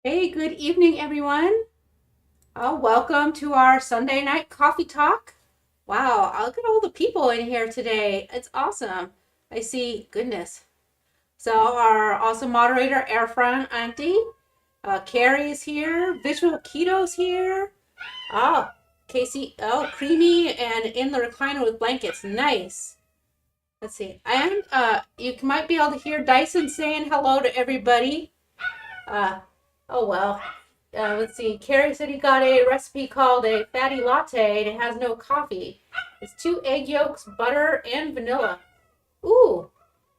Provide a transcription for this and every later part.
Hey, good evening, everyone. Welcome to our Sunday night coffee talk. Wow, look at all the people in here today. It's awesome. I see, goodness. So, our awesome moderator, Airfront Auntie, Carrie's here, Visual Keto's here. Oh, Casey, oh, creamy and in the recliner with blankets. Nice. Let's see. And you might be able to hear Dyson saying hello to everybody. Uh, oh well. Let's see. Carrie said he got a recipe called a fatty latte and it has no coffee. It's 2 egg yolks, butter, and vanilla. Ooh,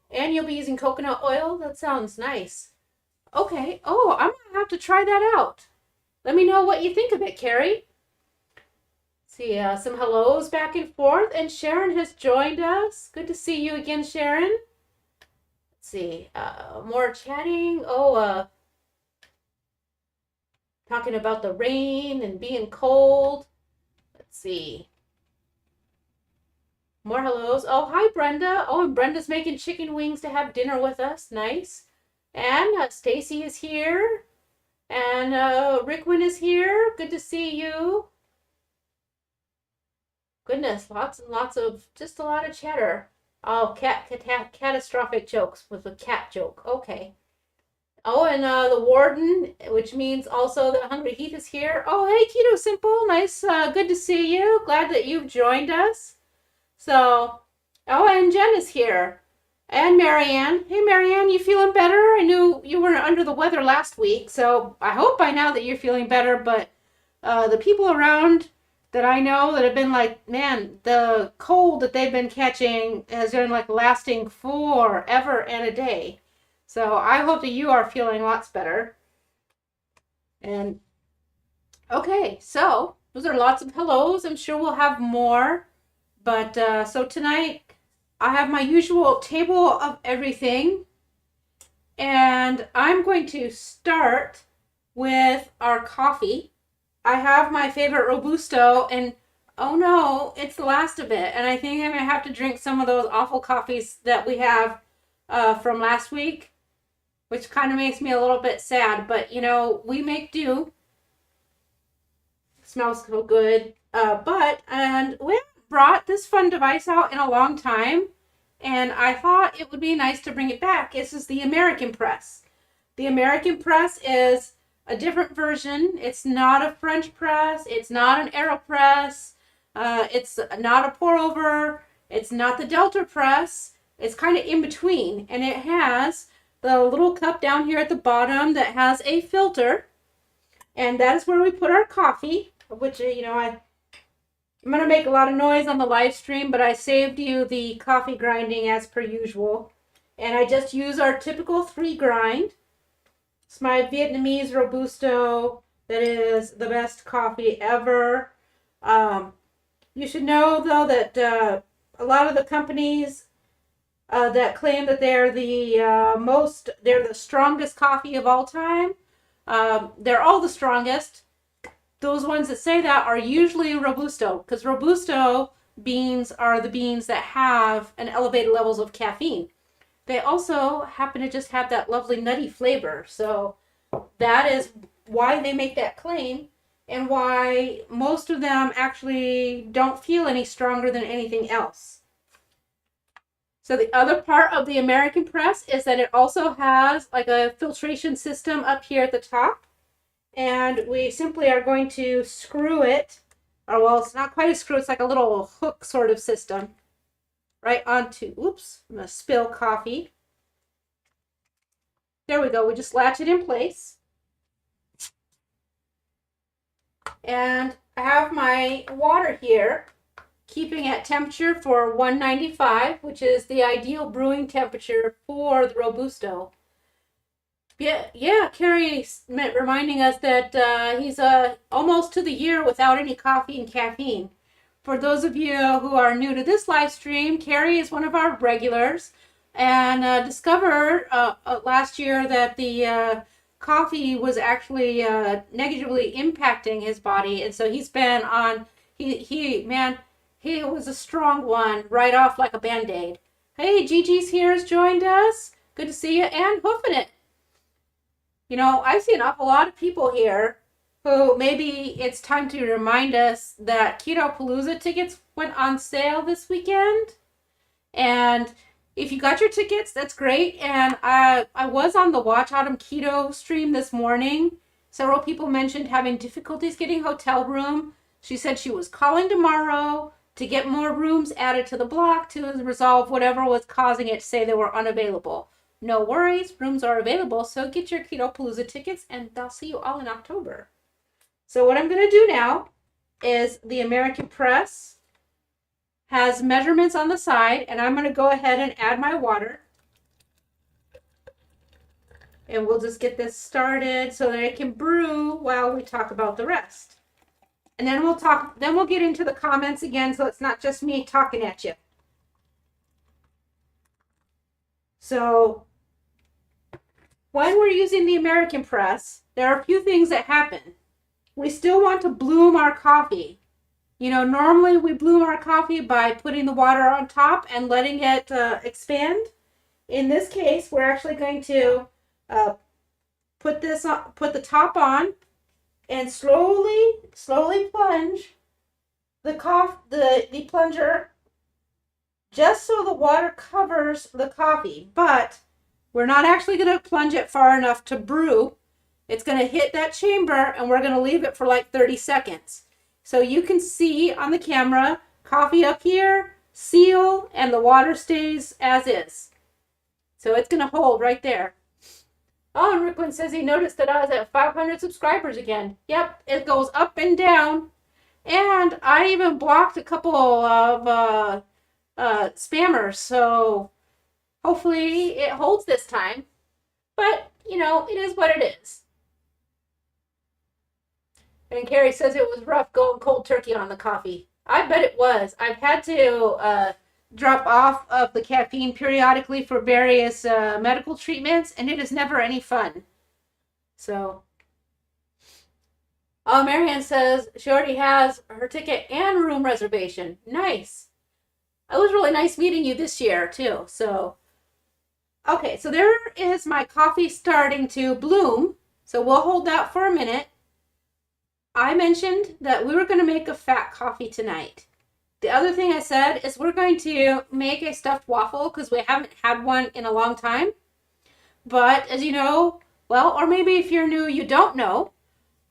and you'll be using coconut oil? That sounds nice. Okay. Oh, I'm gonna have to try that out. Let me know what you think of it, Carrie. See, some hellos back and forth, and Sharon has joined us. Good to see you again, Sharon. Let's see. More chatting. Talking about the rain and being cold. Let's see. More hellos. Oh, hi, Brenda. Oh, and Brenda's making chicken wings to have dinner with us. Nice. And Stacy is here. And Rickwin is here. Good to see you. Goodness, lots and lots of, just a lot of chatter. Oh, catastrophic jokes with a cat joke. Okay. Oh, and the warden, which means also that Hungry Heath is here. Oh, hey, Keto Simple. Nice. Good to see you. Glad that you've joined us. So, oh, and Jen is here. And Marianne. Hey, Marianne, you feeling better? I knew you were under the weather last week, so I hope by now that you're feeling better. But the people around that I know that have been like, man, the cold that they've been catching has been like lasting forever and a day. So I hope that you are feeling lots better. And okay, so those are lots of hellos. I'm sure we'll have more. But so tonight I have my usual table of everything. And I'm going to start with our coffee. I have my favorite Robusto, and oh no, it's the last of it. And I think I'm going to have to drink some of those awful coffees that we have from last week, which kind of makes me a little bit sad. But, you know, we make do. Smells so good. And we haven't brought this fun device out in a long time. And I thought it would be nice to bring it back. This is the American Press. The American Press is a different version. It's not a French press. It's not an AeroPress. It's not a pour over. It's not the Delta Press. It's kind of in between. And it has the little cup down here at the bottom that has a filter. And that is where we put our coffee, which, I'm going to make a lot of noise on the live stream, but I saved you the coffee grinding as per usual. And I just use our typical 3 grind. It's my Vietnamese Robusto that is the best coffee ever. You should know, though, that a lot of the companies that claim that they're they're the strongest coffee of all time, they're all the strongest. Those ones that say that are usually Robusto, because Robusto beans are the beans that have an elevated levels of caffeine. They also happen to just have that lovely nutty flavor. So that is why they make that claim and why most of them actually don't feel any stronger than anything else. So the other part of the American Press is that it also has like a filtration system up here at the top. And we simply are going to screw it, or well, it's not quite a screw, it's like a little hook sort of system, right onto, oops, I'm going to spill coffee. There we go, we just latch it in place. And I have my water here, keeping at temperature for 195, which is the ideal brewing temperature for the Robusto. Yeah, Carrie reminding us that he's almost to the year without any coffee and caffeine. For those of you who are new to this live stream, Carrie is one of our regulars and discovered last year that the coffee was actually negatively impacting his body. And so he's been on, he was a strong one right off like a Band-Aid. Hey, Gigi's here has joined us. Good to see you. And Hoofing It. You know, I see an awful lot of people here who maybe it's time to remind us that Keto Palooza tickets went on sale this weekend. And if you got your tickets, that's great. And I was on the Watch Autumn Keto stream this morning. Several people mentioned having difficulties getting hotel room. She said she was calling tomorrow to get more rooms added to the block to resolve whatever was causing it to say they were unavailable. No worries, rooms are available, so get your Keto Palooza tickets and I'll see you all in October. So what I'm going to do now is the American Press has measurements on the side, and I'm going to go ahead and add my water. And we'll just get this started so that it can brew while we talk about the rest. And then we'll get into the comments again, so it's not just me talking at you. So when we're using the American Press, there are a few things that happen. We still want to bloom our coffee. You know, normally we bloom our coffee by putting the water on top and letting it expand. In this case, we're actually going to put the top on and slowly plunge the plunger just so the water covers the coffee. But we're not actually going to plunge it far enough to brew. It's going to hit that chamber and we're going to leave it for like 30 seconds. So you can see on the camera, coffee up here, seal, and the water stays as is. So it's going to hold right there. Oh, and Ricklin says he noticed that I was at 500 subscribers again. Yep, it goes up and down. And I even blocked a couple of spammers, so hopefully it holds this time. But, you know, it is what it is. And Carrie says it was rough going cold turkey on the coffee. I bet it was. I've had to drop off of the caffeine periodically for various medical treatments, and it is never any fun. So, oh, Marianne says she already has her ticket and room reservation. Nice. It was really nice meeting you this year, too. So, okay, so there is my coffee starting to bloom. So we'll hold that for a minute. I mentioned that we were going to make a fat coffee tonight. The other thing I said is we're going to make a stuffed waffle because we haven't had one in a long time. But as you know, well, or maybe if you're new, you don't know,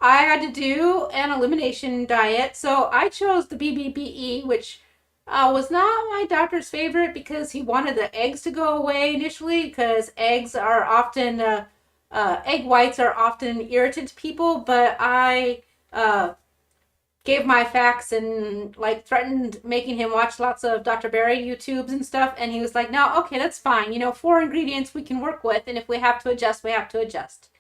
I had to do an elimination diet. So I chose the BBBE, which was not my doctor's favorite because he wanted the eggs to go away initially because eggs are often, egg whites are often irritant to people. But I gave my facts and like threatened making him watch lots of Dr. Berry YouTubes and stuff. And he was like, no, okay, that's fine. You know, 4 ingredients we can work with. And if we have to adjust, we have to adjust.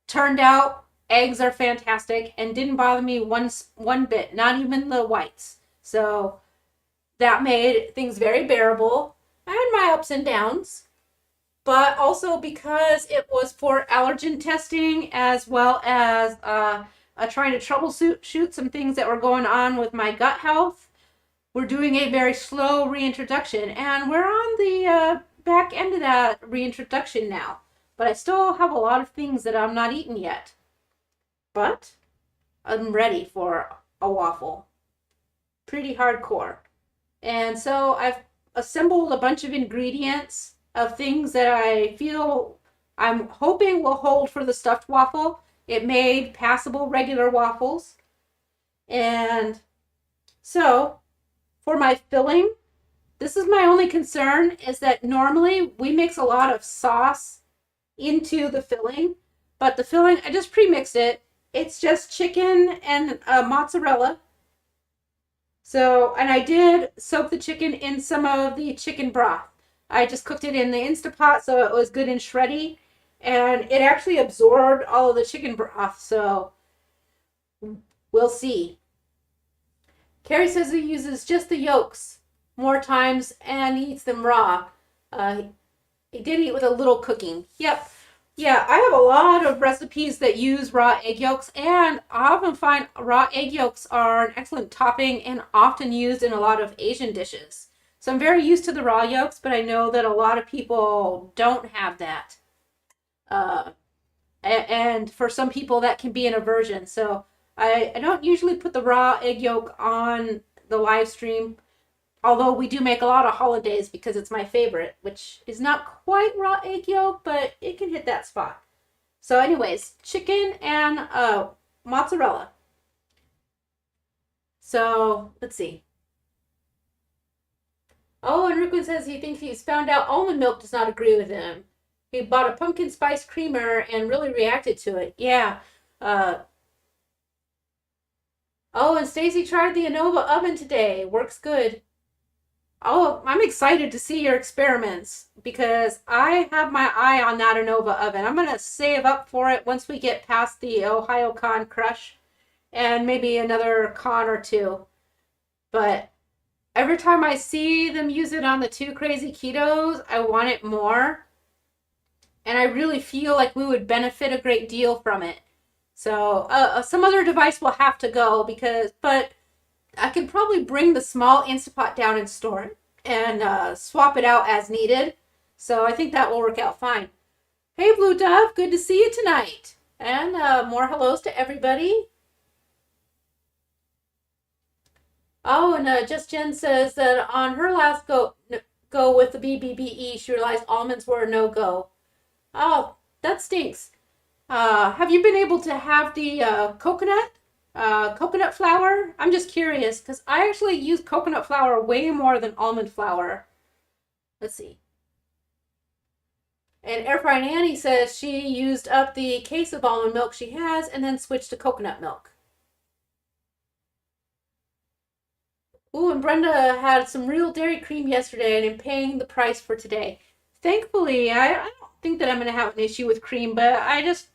Turned out eggs are fantastic and didn't bother me one bit, not even the whites. So that made things very bearable. I had my ups and downs, but also because it was for allergen testing as well as trying to troubleshoot some things that were going on with my gut health. We're doing a very slow reintroduction, and we're on the back end of that reintroduction now. But I still have a lot of things that I'm not eating yet. But I'm ready for a waffle. Pretty hardcore. And so I've assembled a bunch of ingredients of things that I feel I'm hoping will hold for the stuffed waffle. It made passable regular waffles. And so for my filling, this is my only concern is that normally we mix a lot of sauce into the filling, but the filling, I just pre-mixed it. It's just chicken and mozzarella. So, and I did soak the chicken in some of the chicken broth. I just cooked it in the Instapot so it was good and shreddy. And it actually absorbed all of the chicken broth, so we'll see. Carrie says he uses just the yolks more times and he eats them raw. He did eat with a little cooking. Yep. Yeah, I have a lot of recipes that use raw egg yolks, and I often find raw egg yolks are an excellent topping and often used in a lot of Asian dishes. So I'm very used to the raw yolks, but I know that a lot of people don't have that. And for some people that can be an aversion. So I don't usually put the raw egg yolk on the live stream, although we do make a lot of holidays because it's my favorite, which is not quite raw egg yolk, but it can hit that spot. So anyways, chicken and mozzarella. So let's see. Oh, and Rukun says he thinks he's found out almond milk does not agree with him. He bought a pumpkin spice creamer and really reacted to it. Yeah. Oh, and Stacy tried the Anova oven today. Works good. Oh, I'm excited to see your experiments because I have my eye on that Anova oven. I'm going to save up for it once we get past the Ohio Con crush and maybe another con or two. But every time I see them use it on the 2 Crazy Ketos, I want it more. And I really feel like we would benefit a great deal from it. So some other device will have to go but I could probably bring the small Instapot down and store it and swap it out as needed. So I think that will work out fine. Hey, Blue Dove, good to see you tonight. And more hellos to everybody. Oh, and Just Jen says that on her last go with the BBBE, she realized almonds were a no-go. Oh, that stinks. Have you been able to have the coconut flour? I'm just curious because I actually use coconut flour way more than almond flour. Let's see. And Airfry Nanny says she used up the case of almond milk she has and then switched to coconut milk. Ooh, and Brenda had some real dairy cream yesterday and I'm paying the price for today. Thankfully, I don't think that I'm going to have an issue with cream, but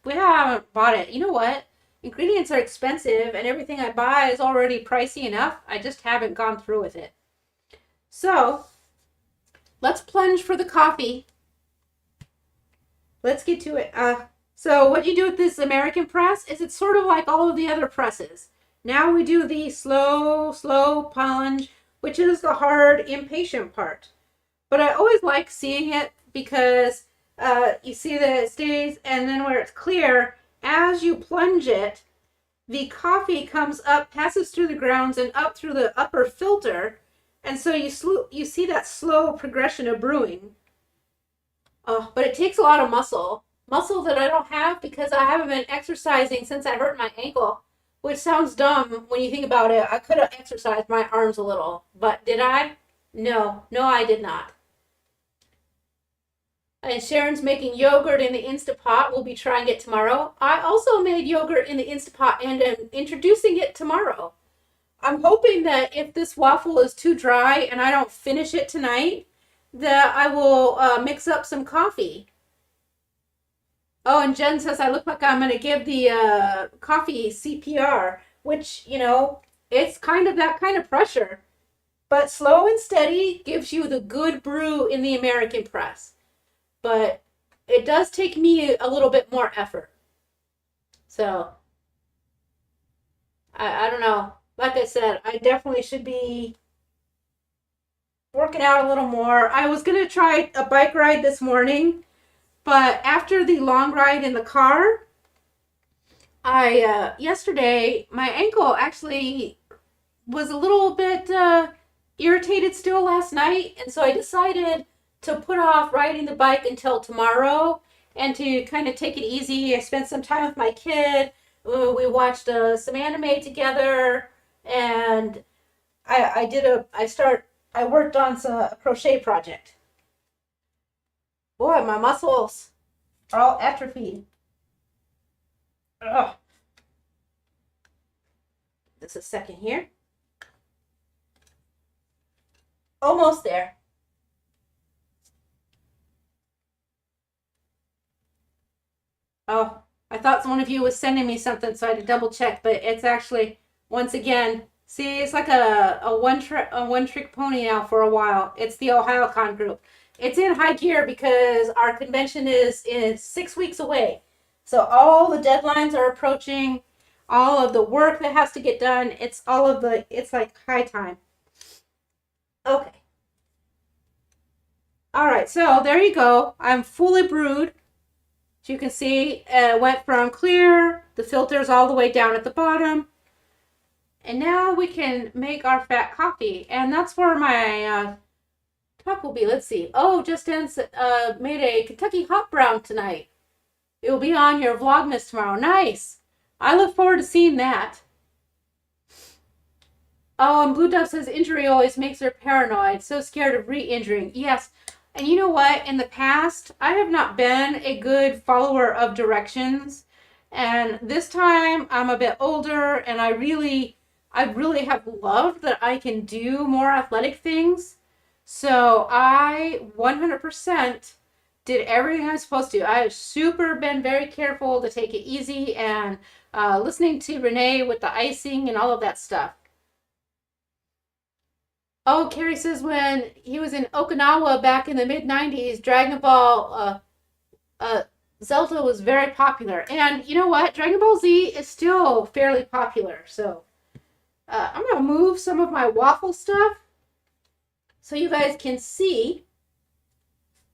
we haven't bought it. You know what? Ingredients are expensive and everything I buy is already pricey enough. I just haven't gone through with it. So, let's plunge for the coffee. Let's get to it. So what you do with this American press is it's sort of like all of the other presses. Now we do the slow plunge, which is the hard, impatient part. But I always like seeing it because you see that it stays, and then where it's clear, as you plunge it, the coffee comes up, passes through the grounds and up through the upper filter, and so you see that slow progression of brewing. But it takes a lot of muscle that I don't have because I haven't been exercising since I hurt my ankle, which sounds dumb when you think about it. I could have exercised my arms a little, but did I? No, I did not. And Sharon's making yogurt in the Instapot. We'll be trying it tomorrow. I also made yogurt in the Instapot and am introducing it tomorrow. I'm hoping that if this waffle is too dry and I don't finish it tonight, that I will mix up some coffee. Oh, and Jen says I look like I'm going to give the coffee CPR, which, it's kind of that kind of pressure. But slow and steady gives you the good brew in the American press. But it does take me a little bit more effort. So, I don't know. Like I said, I definitely should be working out a little more. I was going to try a bike ride this morning, but after the long ride in the car, yesterday, my ankle actually was a little bit irritated still last night, and so I decided to put off riding the bike until tomorrow and to kind of take it easy. I spent some time with my kid. We watched some anime together, and I worked on a crochet project. Boy, my muscles are all atrophied. Ugh. Just a second here. Almost there. Oh, I thought one of you was sending me something, so I had to double check, but it's actually, once again, see, it's like a one-trick pony now for a while. It's the OhioCon group. It's in high gear because our convention is 6 weeks away. So all the deadlines are approaching, all of the work that has to get done, it's like high time. Okay. All right, so there you go. I'm fully brewed. So you can see it went from clear, the filter's all the way down at the bottom. And now we can make our fat coffee. And that's where my talk will be. Let's see. Oh, Justin made a Kentucky hot brown tonight. It will be on your Vlogmas tomorrow. Nice. I look forward to seeing that. Oh, and Blue Dove says injury always makes her paranoid. So scared of re-injuring. Yes. And you know what? In the past, I have not been a good follower of directions. And this time, I'm a bit older, and I really have loved that I can do more athletic things. So I 100% did everything I was supposed to. I have been very careful to take it easy and listening to Renee with the icing and all of that stuff. Oh, Carrie says when he was in Okinawa back in the mid-90s, Dragon Ball Zelda was very popular. And you know what? Dragon Ball Z is still fairly popular. So I'm going to move some of my waffle stuff so you guys can see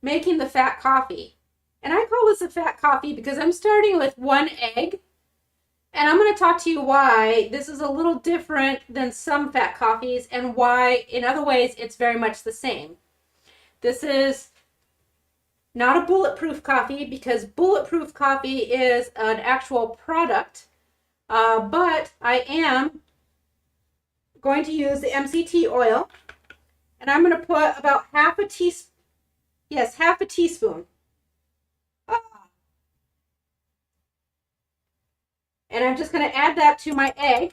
making the fat coffee. And I call this a fat coffee because I'm starting with 1 egg. And I'm going to talk to you why this is a little different than some fat coffees and why in other ways it's very much the same. This is not a bulletproof coffee because bulletproof coffee is an actual product. But I am going to use the MCT oil. And I'm going to put about half a teaspoon. Yes, half a teaspoon. And I'm just going to add that to my egg.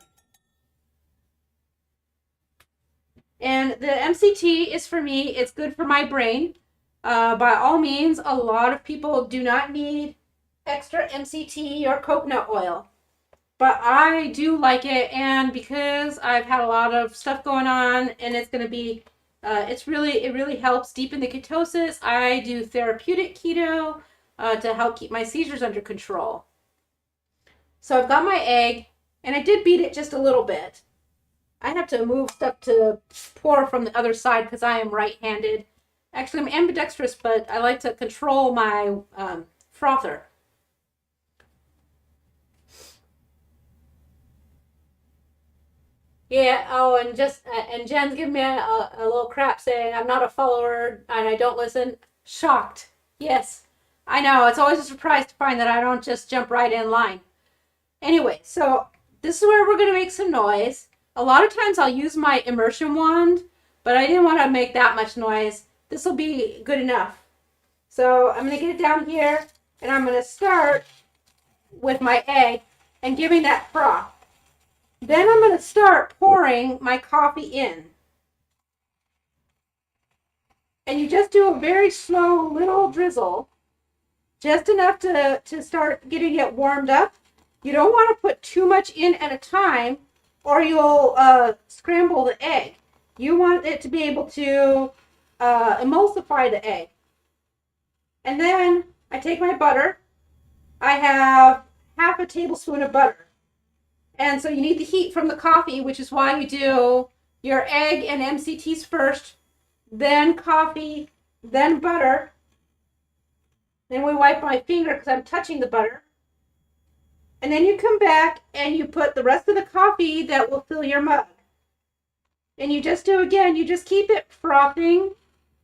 And the MCT is for me, it's good for my brain. By all means, a lot of people do not need extra MCT or coconut oil. But I do like it, and because I've had a lot of stuff going on, and it's going to be, it really helps deepen the ketosis. I do therapeutic keto to help keep my seizures under control. So I've got my egg, and I did beat it just a little bit. I have to move stuff to pour from the other side because I am right-handed. Actually, I'm ambidextrous, but I like to control my frother. Yeah, oh, and Jen's giving me a little crap saying I'm not a follower and I don't listen. Shocked. Yes, I know. It's always a surprise to find that I don't just jump right in line. Anyway, so this is where we're going to make some noise. A lot of times I'll use my immersion wand, but I didn't want to make that much noise. This will be good enough. So I'm going to get it down here, and I'm going to start with my egg and giving that froth. Then I'm going to start pouring my coffee in. And you just do a very slow little drizzle, just enough to start getting it warmed up. You don't want to put too much in at a time or you'll scramble the egg. You want it to be able to emulsify the egg. And then I take my butter. I have half a tablespoon of butter. And so you need the heat from the coffee, which is why you do your egg and MCTs first, then coffee, then butter. Then we wipe my finger because I'm touching the butter. And then you come back and you put the rest of the coffee that will fill your mug. And you just do again, you just keep it frothing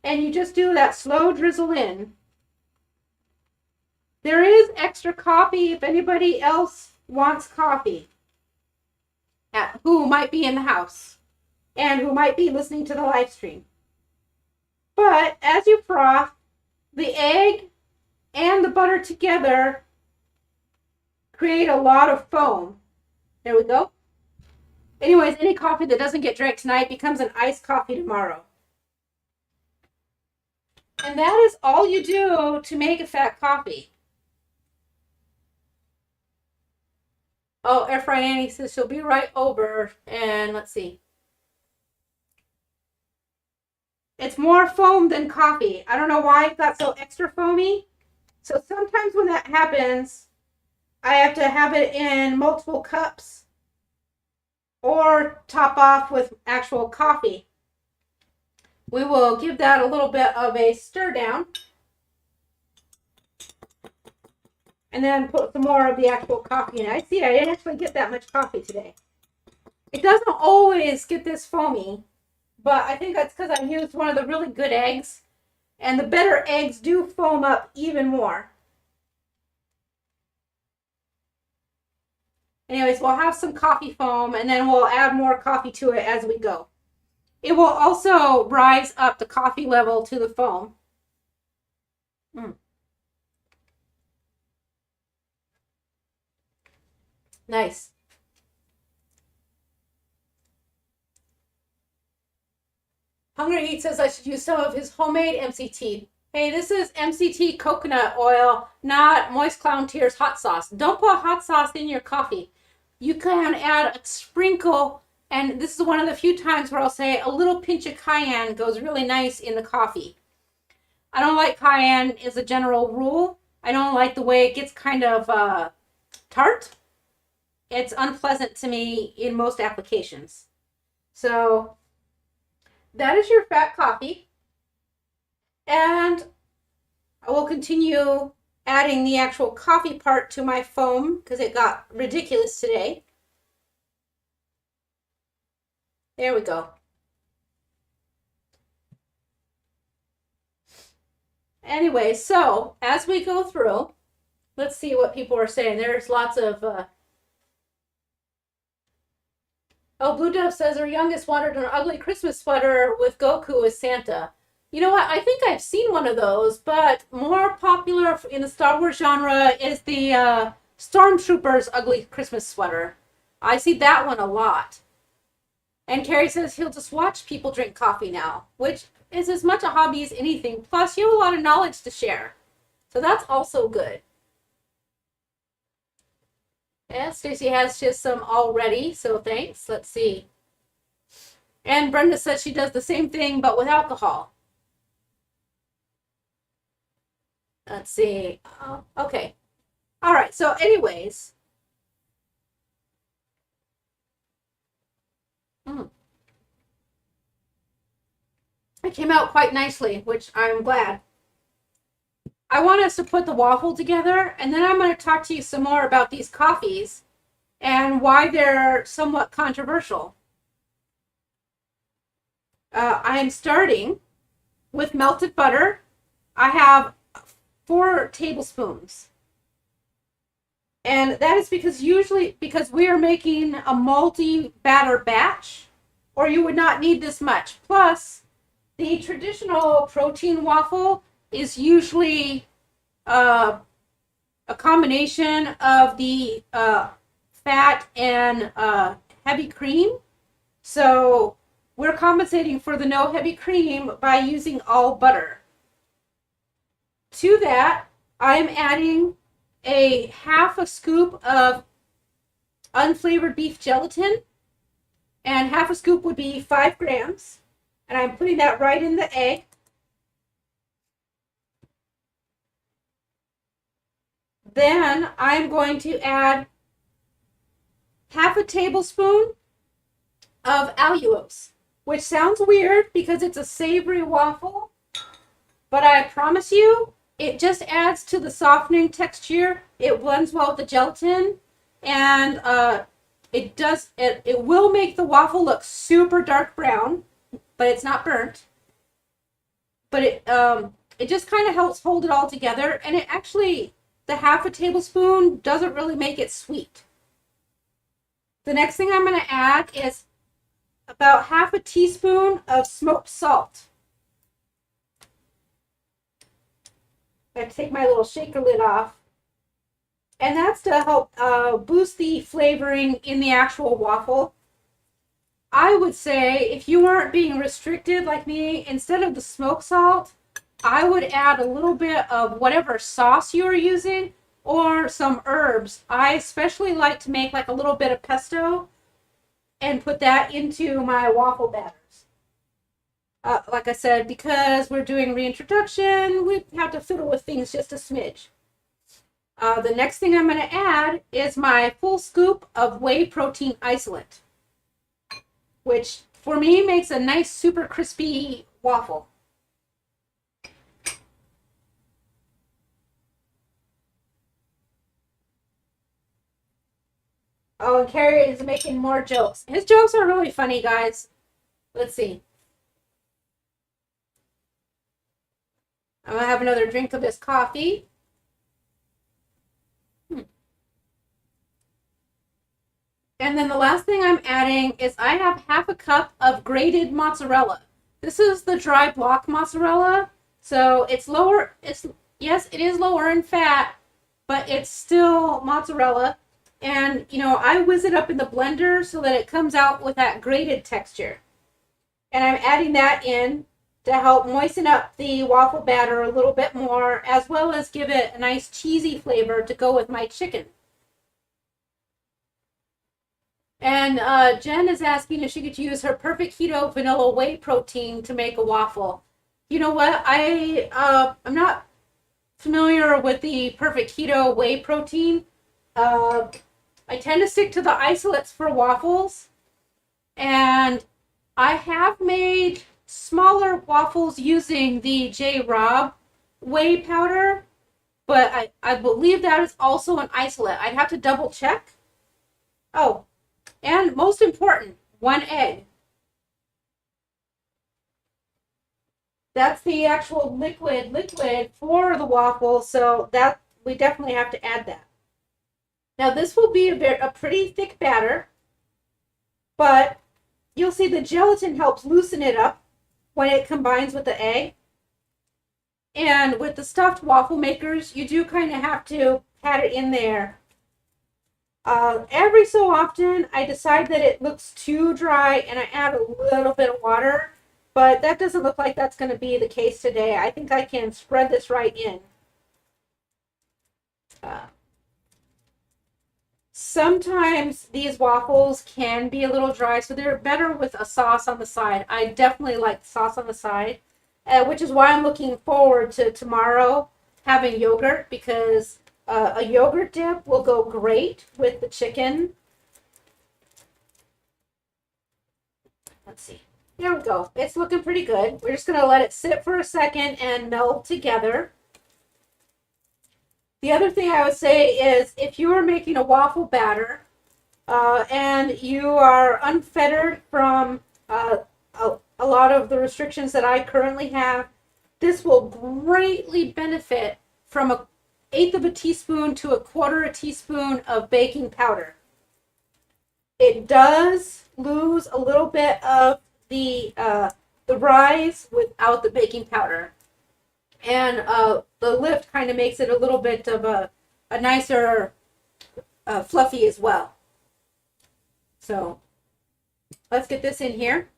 and you just do that slow drizzle in. There is extra coffee if anybody else wants coffee, who might be in the house and who might be listening to the live stream. But as you froth, the egg and the butter together create a lot of foam. There we go. Anyways, any coffee that doesn't get drank tonight becomes an iced coffee tomorrow. And that is all you do to make a fat coffee. Oh, Air Fry Annie says she'll be right over. And let's see. It's more foam than coffee. I don't know why it got so extra foamy. So sometimes when that happens, I have to have it in multiple cups or top off with actual coffee. We will give that a little bit of a stir down. and then put some more of the actual coffee in. I see I didn't actually get that much coffee today. It doesn't always get this foamy, but I think that's because I used one of the really good eggs, and the better eggs do foam up even more. Anyways, we'll have some coffee foam, and then we'll add more coffee to it as we go. It will also rise up the coffee level to the foam. Nice. Hungry Heat says I should use some of his homemade MCT. Hey, this is MCT coconut oil, not Moist Clown Tears hot sauce. Don't put hot sauce in your coffee. You can add a sprinkle, and this is one of the few times where I'll say a little pinch of cayenne goes really nice in the coffee. I don't like cayenne as a general rule. I don't like the way it gets kind of tart. It's unpleasant to me in most applications. So that is your fat coffee. And I will continue adding the actual coffee part to my foam because it got ridiculous today. There we go. Anyway, so as we go through, let's see what people are saying. There's lots of... Oh, Blue Dove says her youngest wanted an ugly Christmas sweater with Goku as Santa. You know what? I think I've seen one of those, but more popular in the Star Wars genre is the Stormtrooper's ugly Christmas sweater. I see that one a lot. And Carrie says he'll just watch people drink coffee now, which is as much a hobby as anything. Plus, you have a lot of knowledge to share. So that's also good. Yeah, Stacy has just some already, so thanks. Let's see. And Brenda says she does the same thing, but with alcohol. Let's see. Okay. All right. So anyways. It came out quite nicely, which I'm glad. I want us to put the waffle together, and then I'm going to talk to you some more about these coffees and why they're somewhat controversial. I'm starting with melted butter. I have 4 tablespoons. And that is because we are making a multi-batter batch, or you would not need this much. Plus, the traditional protein waffle is usually a combination of the fat and heavy cream. So we're compensating for the no heavy cream by using all butter. To that, I'm adding a half a scoop of unflavored beef gelatin, and half a scoop would be 5 grams. And I'm putting that right in the egg. Then I'm going to add half a tablespoon of allulose, which sounds weird because it's a savory waffle, but I promise you, it just adds to the softening texture. It blends well with the gelatin, and it will make the waffle look super dark brown, but it's not burnt. But it just kind of helps hold it all together, and it actually, the half a tablespoon doesn't really make it sweet. The next thing I'm going to add is about half a teaspoon of smoked salt. I take my little shaker lid off. And that's to help boost the flavoring in the actual waffle. I would say if you weren't being restricted like me, instead of the smoked salt, I would add a little bit of whatever sauce you're using or some herbs. I especially like to make like a little bit of pesto and put that into my waffle batters. Like I said, because we're doing reintroduction, we have to fiddle with things just a smidge. The next thing I'm going to add is my full scoop of whey protein isolate, which for me makes a nice super crispy waffle. . Oh, and Carrie is making more jokes. His jokes are really funny, guys. Let's see. I'm going to have another drink of this coffee. And then the last thing I'm adding is I have half a cup of grated mozzarella. This is the dry block mozzarella. So it's lower, yes, it is lower in fat, but it's still mozzarella. And, you know, I whiz it up in the blender so that it comes out with that grated texture. And I'm adding that in to help moisten up the waffle batter a little bit more, as well as give it a nice cheesy flavor to go with my chicken. And Jen is asking if she could use her Perfect Keto vanilla whey protein to make a waffle. You know what? I'm not familiar with the Perfect Keto whey protein. I tend to stick to the isolates for waffles. And I have made smaller waffles using the J. Robb whey powder. But I believe that is also an isolate. I'd have to double check. Oh. And most important, 1 egg. That's the actual liquid for the waffle, so that we definitely have to add that. Now this will be a pretty thick batter, but you'll see the gelatin helps loosen it up when it combines with the egg. And with the stuffed waffle makers, you do kind of have to pat it in there. Every so often, I decide that it looks too dry and I add a little bit of water, but that doesn't look like that's going to be the case today. I think I can spread this right in. Sometimes these waffles can be a little dry, so they're better with a sauce on the side. I definitely like sauce on the side, which is why I'm looking forward to tomorrow having yogurt, because a yogurt dip will go great with the chicken. Let's see. There we go. It's looking pretty good. We're just going to let it sit for a second and melt together. The other thing I would say is if you are making a waffle batter and you are unfettered from a lot of the restrictions that I currently have, this will greatly benefit from an 1/8 of a teaspoon to 1/4 teaspoon of baking powder. It does lose a little bit of the rise without the baking powder, and the lift kind of makes it a little bit of a nicer fluffy as well. So let's get this in here.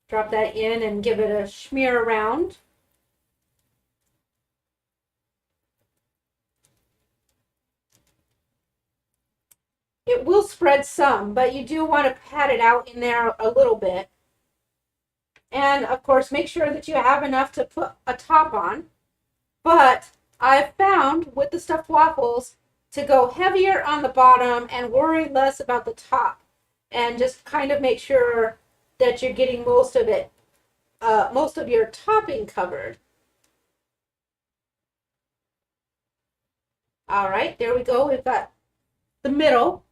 Drop that in and give it a smear around. It will spread some, but you do want to pat it out in there a little bit. And of course, make sure that you have enough to put a top on. But I've found with the stuffed waffles to go heavier on the bottom and worry less about the top. And just kind of make sure that you're getting most of it, most of your topping covered. All right, there we go. We've got the middle.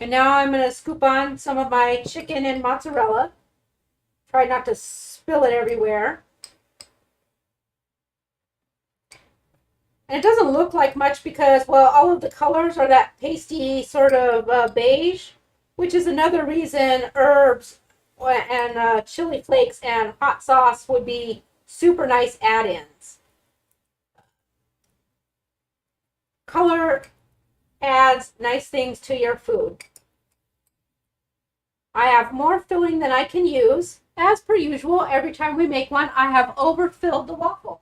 And now I'm going to scoop on some of my chicken and mozzarella. Try not to spill it everywhere. And it doesn't look like much because, well, all of the colors are that pasty sort of beige, which is another reason herbs and chili flakes and hot sauce would be super nice add-ins. Color adds nice things to your food. I have more filling than I can use. As per usual, every time we make one, I have overfilled the waffle.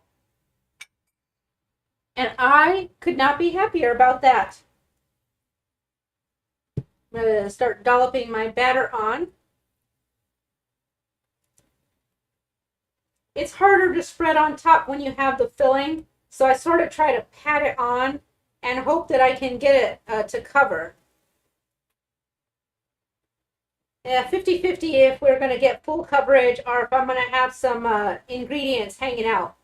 And I could not be happier about that. I'm going to start dolloping my batter on. It's harder to spread on top when you have the filling, so I sort of try to pat it on and hope that I can get it to cover. 50-50 if we're going to get full coverage or if I'm going to have some ingredients hanging out,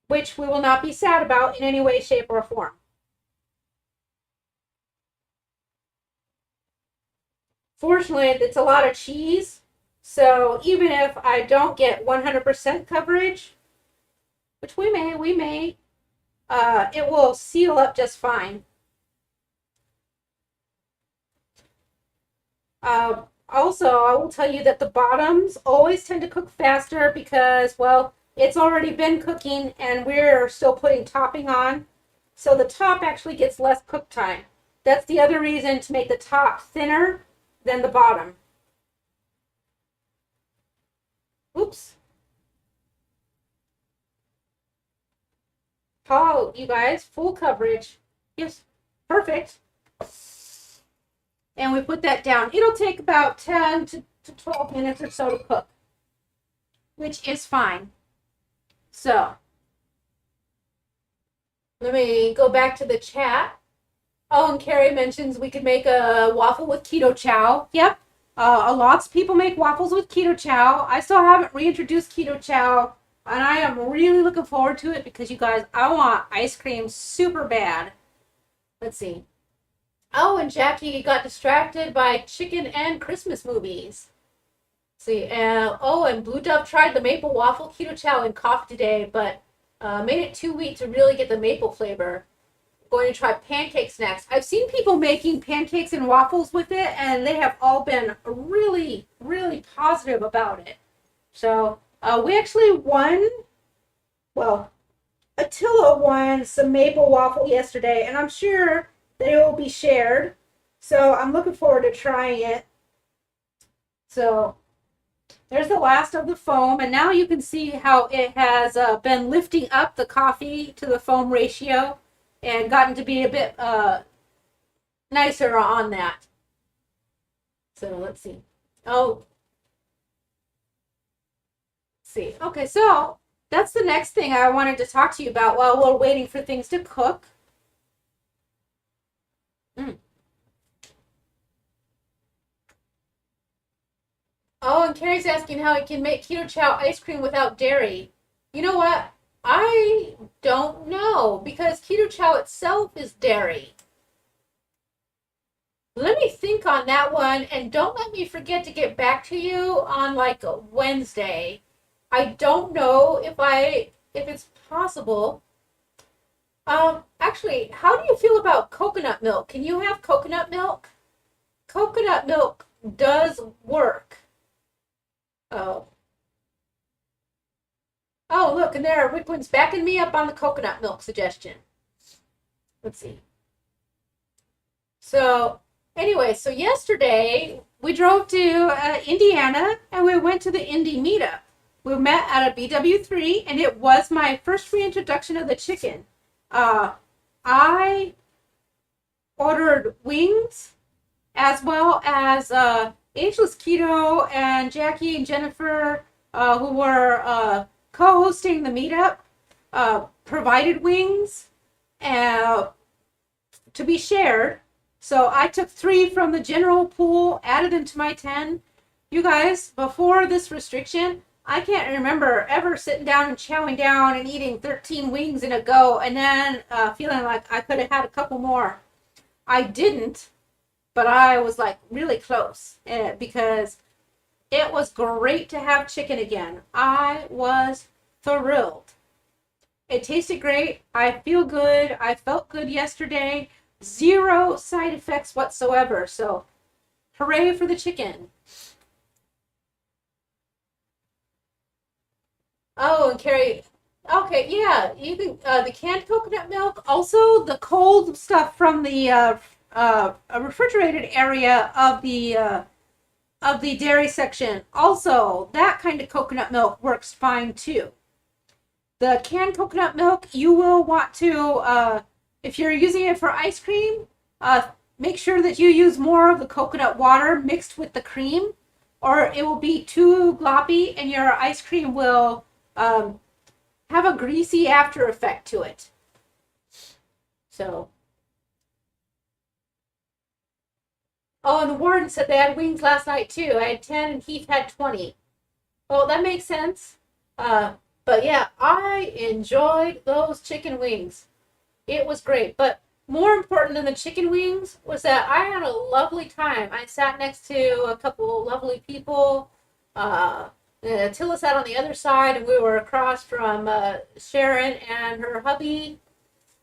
which we will not be sad about in any way, shape, or form. Fortunately, it's a lot of cheese. So even if I don't get 100% coverage, which we may, it will seal up just fine. Also, I will tell you that the bottoms always tend to cook faster because, well, it's already been cooking and we're still putting topping on. So the top actually gets less cook time. That's the other reason to make the top thinner than the bottom. Oops. Oh, you guys, full coverage. Yes, perfect. And we put that down. It'll take about 10 to 12 minutes or so to cook, which is fine. So, let me go back to the chat. Oh, and Carrie mentions we could make a waffle with keto chow. Yep. Lots of people make waffles with keto chow. I still haven't reintroduced keto chow, and I am really looking forward to it because you guys, I want ice cream super bad. Let's see. Oh, and Jackie got distracted by chicken and Christmas movies. See, and Blue Dove tried the maple waffle keto chow and coffee today, but made it too weak to really get the maple flavor. Going to try pancakes next. I've seen people making pancakes and waffles with it, and they have all been really, really positive about it. So we actually won. Well, Attila won some maple waffle yesterday, and I'm sure they will be shared. So I'm looking forward to trying it. So there's the last of the foam, and now you can see how it has been lifting up the coffee to the foam ratio and gotten to be a bit nicer on that. So let's see. Oh, let's see. Okay, so that's the next thing I wanted to talk to you about while we're waiting for things to cook. Oh, and Carrie's asking how it can make keto chow ice cream without dairy. You know what? I don't know because keto chow itself is dairy. Let me think on that one, and don't let me forget to get back to you on like a Wednesday. I don't know if it's possible. Actually, how do you feel about coconut milk? Can you have coconut milk? Coconut milk does work. Oh. Oh, look, and there, Ricklin's backing me up on the coconut milk suggestion. Let's see. So, anyway, so yesterday we drove to Indiana and we went to the Indy meetup. We met at a BW3 and it was my first reintroduction of the chicken. I ordered wings as well as Ageless Keto and Jackie and Jennifer, who were co-hosting the meetup, provided wings to be shared. So I took 3 from the general pool, added them to my 10. You guys, before this restriction, I can't remember ever sitting down and chowing down and eating 13 wings in a go and then feeling like I could have had a couple more. I didn't, but I was like really close because it was great to have chicken again. I was thrilled. It tasted great. I feel good. I felt good yesterday. 0 side effects whatsoever. So, hooray for the chicken. Oh, and Carrie, okay, yeah, you can the canned coconut milk, also the cold stuff from the refrigerated area of the dairy section. Also, that kind of coconut milk works fine too. The canned coconut milk, you will want to, if you're using it for ice cream, make sure that you use more of the coconut water mixed with the cream, or it will be too gloppy and your ice cream will have a greasy after effect to it. So. Oh, and the warden said they had wings last night too. I had 10 and Heath had 20. Oh, that makes sense. But yeah, I enjoyed those chicken wings. It was great. But more important than the chicken wings was that I had a lovely time. I sat next to a couple of lovely people. Uh, Attila sat on the other side, and we were across from Sharon and her hubby.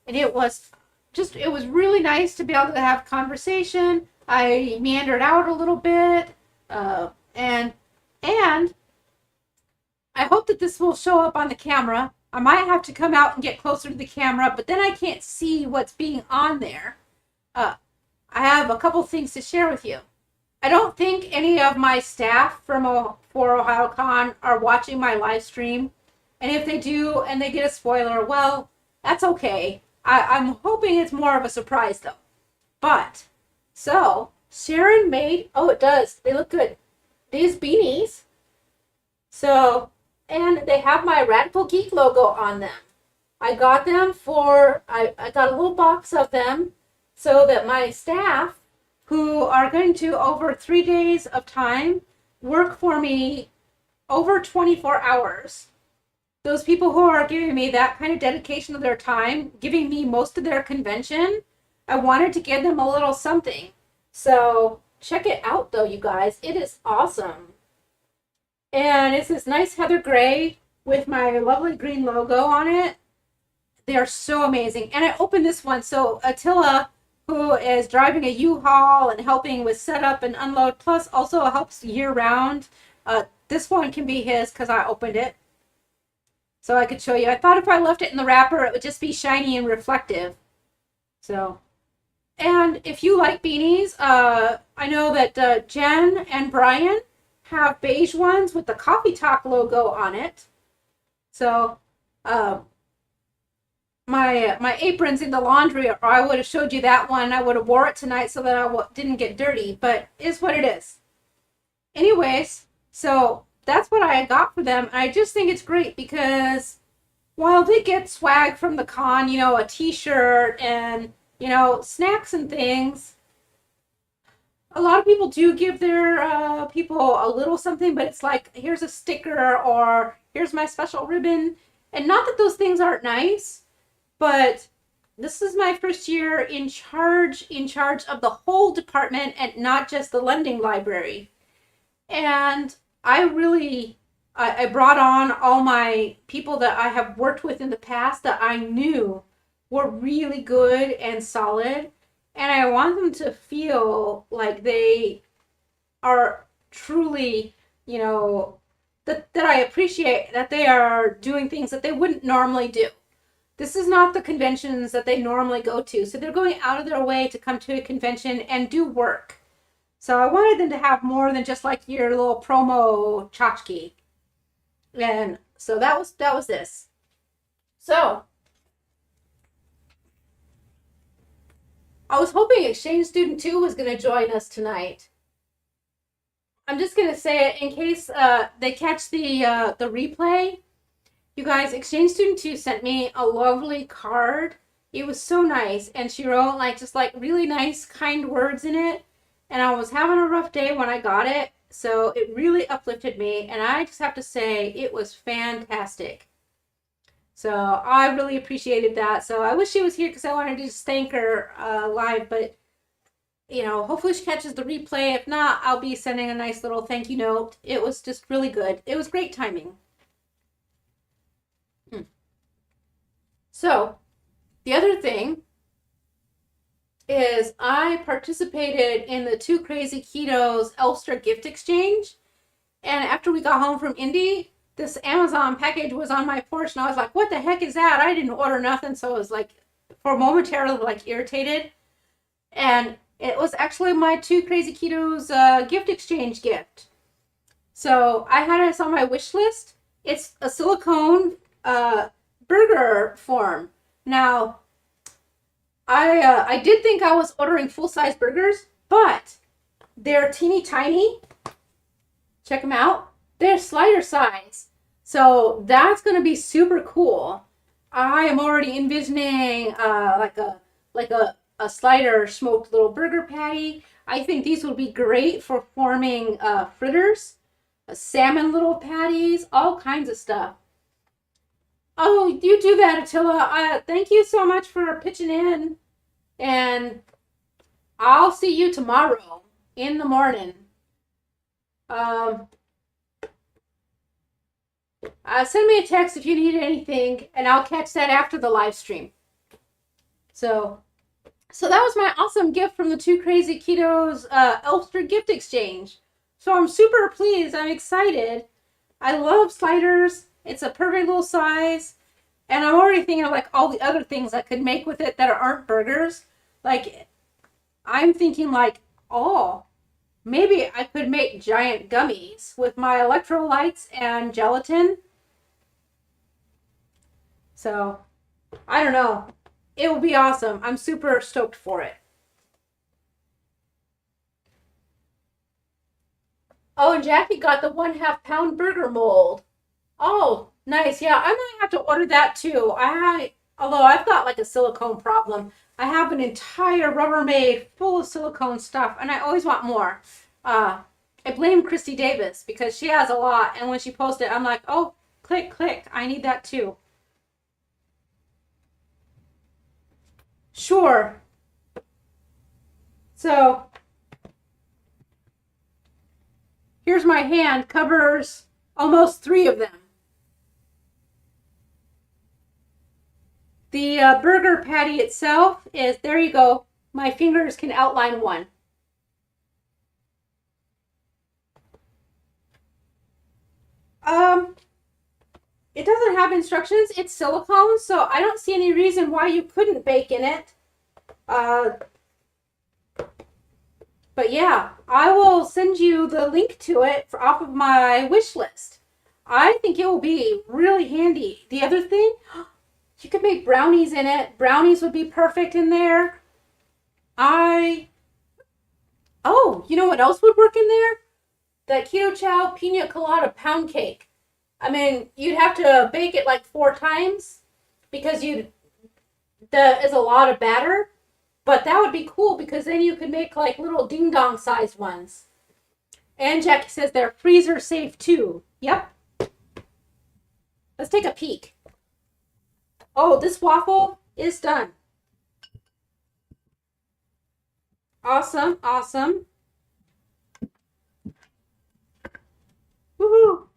And it was really nice to be able to have conversation. I meandered out a little bit, and I hope that this will show up on the camera. I might have to come out and get closer to the camera, but then I can't see what's being on there. I have a couple things to share with you. I don't think any of my staff for OhioCon are watching my live stream. And if they do and they get a spoiler, well, that's okay. I'm hoping it's more of a surprise though. But, so, Sharon made, oh, it does. They look good. These beanies. So, and they have my Radical Geek logo on them. I got them I got a little box of them so that my staff, who are going to, over 3 days of time, work for me over 24 hours. Those people who are giving me that kind of dedication of their time, giving me most of their convention, I wanted to give them a little something. So check it out though, you guys. It is awesome. And it's this nice heather gray with my lovely green logo on it. They are so amazing. And I opened this one. So Attila, who is driving a U-Haul and helping with setup and unload, plus also helps year-round. This one can be his because I opened it. So I could show you. I thought if I left it in the wrapper, it would just be shiny and reflective. So, and if you like beanies, I know that Jen and Brian have beige ones with the CAWFEE Talk logo on it. So, my apron's in the laundry, or I would have showed you that one. I would have wore it tonight so that I didn't get dirty, but it's what it is. Anyways, so that's what I got for them. I just think it's great because while they get swag from the con, you know, a t-shirt and, you know, snacks and things, a lot of people do give their people a little something, but it's like, here's a sticker or here's my special ribbon. And not that those things aren't nice, but this is my first year in charge of the whole department and not just the lending library. And I brought on all my people that I have worked with in the past that I knew were really good and solid. And I want them to feel like they are truly, you know, that I appreciate that they are doing things that they wouldn't normally do. This is not the conventions that they normally go to. So they're going out of their way to come to a convention and do work. So I wanted them to have more than just like your little promo tchotchke. And so that was this. So I was hoping Exchange Student 2 was going to join us tonight. I'm just going to say it in case they catch the replay. You guys, Exchange Student 2 sent me a lovely card. It was so nice. And she wrote just really nice, kind words in it. And I was having a rough day when I got it. So it really uplifted me. And I just have to say, it was fantastic. So I really appreciated that. So I wish she was here because I wanted to just thank her live. But, you know, hopefully she catches the replay. If not, I'll be sending a nice little thank you note. It was just really good. It was great timing. So the other thing is I participated in the Two Crazy Ketos Elster gift exchange. And after we got home from Indy, this Amazon package was on my porch, and I was like, what the heck is that? I didn't order nothing. So I was momentarily irritated. And it was actually my Two Crazy Ketos gift exchange gift. So I had this on my wish list. It's a silicone burger form. Now, I did think I was ordering full-size burgers, but they're teeny tiny. Check them out. They're slider size. So that's going to be super cool. I am already envisioning like a slider smoked little burger patty. I think these would be great for forming fritters, salmon little patties, all kinds of stuff. Oh, you do that, Attila. Thank you so much for pitching in. And I'll see you tomorrow in the morning. Send me a text if you need anything, and I'll catch that after the live stream. So that was my awesome gift from the Two Crazy Ketos Elfster gift exchange. So I'm super pleased. I'm excited. I love sliders. It's a perfect little size. And I'm already thinking of like all the other things I could make with it that aren't burgers. Like, I'm thinking like, oh, maybe I could make giant gummies with my electrolytes and gelatin. So, I don't know. It will be awesome. I'm super stoked for it. Oh, and Jackie got the 1/2 pound burger mold. Oh, nice. Yeah, I might have to order that too. Although I've got like a silicone problem. I have an entire Rubbermaid full of silicone stuff, and I always want more. I blame Christy Davis because she has a lot, and when she posts it, I'm like, oh, click, click. I need that too. Sure. So, here's my hand, covers almost 3 of them. The burger patty itself is, there you go. My fingers can outline one. It doesn't have instructions. It's silicone, so I don't see any reason why you couldn't bake in it. But yeah, I will send you the link to it off of my wish list. I think it will be really handy. The other thing, you could make brownies in it. Brownies would be perfect in there. Oh, you know what else would work in there? That Keto Chow Pina Colada pound cake. I mean, you'd have to bake it like 4 times because that is a lot of batter. But that would be cool because then you could make like little ding dong sized ones. And Jackie says they're freezer safe too. Yep. Let's take a peek. Oh, this waffle is done. Awesome, awesome. Woohoo!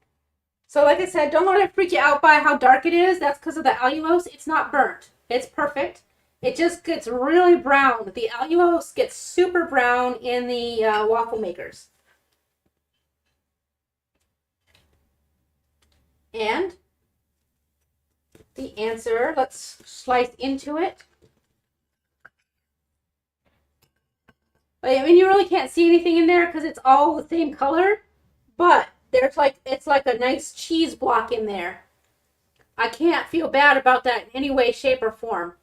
So like I said, don't let it freak you out by how dark it is. That's because of the allulose. It's not burnt. It's perfect. It just gets really brown. The allulose gets super brown in the waffle makers. And the answer, let's slice into it. I mean, you really can't see anything in there because it's all the same color, but there's like, it's like a nice cheese block in there. I can't feel bad about that in any way, shape, or form.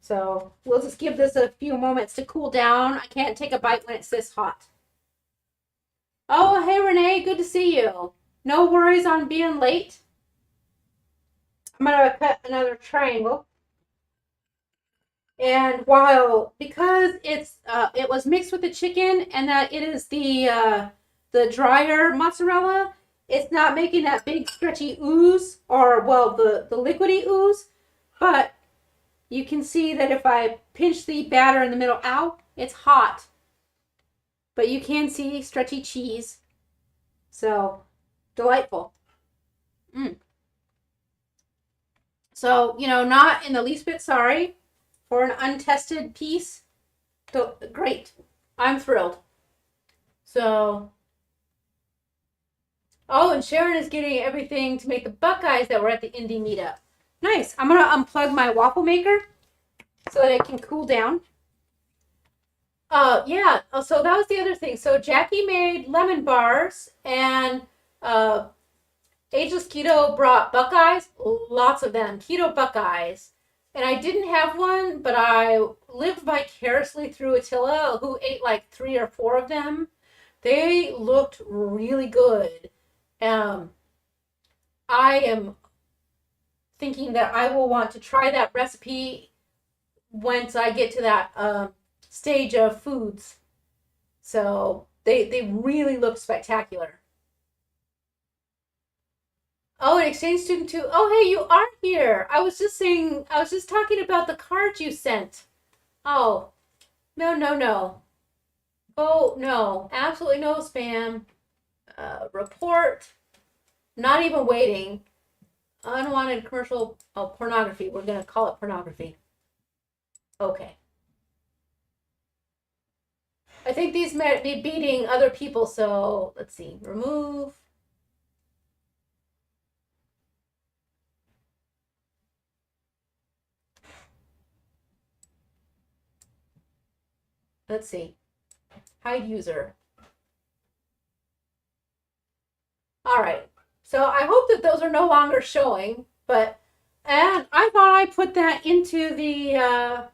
So we'll just give this a few moments to cool down. I can't take a bite when it's this hot. Oh, hey Renee, good to see you. No worries on being late. I'm gonna cut another triangle. And because it was mixed with the chicken and that it is the drier mozzarella, it's not making that big stretchy ooze, or well, the liquidy ooze, but you can see that if I pinch the batter in the middle, ow, it's hot. But you can see stretchy cheese. So, delightful. So, not in the least bit sorry for an untested piece. Great. I'm thrilled. So, oh, and Sharon is getting everything to make the Buckeyes that were at the indie meetup. Nice. I'm going to unplug my waffle maker so that it can cool down. Yeah. So that was the other thing. So Jackie made lemon bars, and Ageless Keto brought Buckeyes, lots of them, Keto Buckeyes. And I didn't have one, but I lived vicariously through Attila, who ate like 3 or 4 of them. They looked really good. I am thinking that I will want to try that recipe once I get to that stage of foods. So they really look spectacular. Oh, an exchange student too. Oh, hey, you are here. I was just talking about the card you sent. Oh, no, no, no. Oh, no. Absolutely no spam. Report. Not even waiting. Unwanted commercial pornography. We're going to call it pornography. Okay. I think these might be beating other people, so let's see. Remove. Let's see. Hide user. All right. So I hope that those are no longer showing, but and I thought I put that into the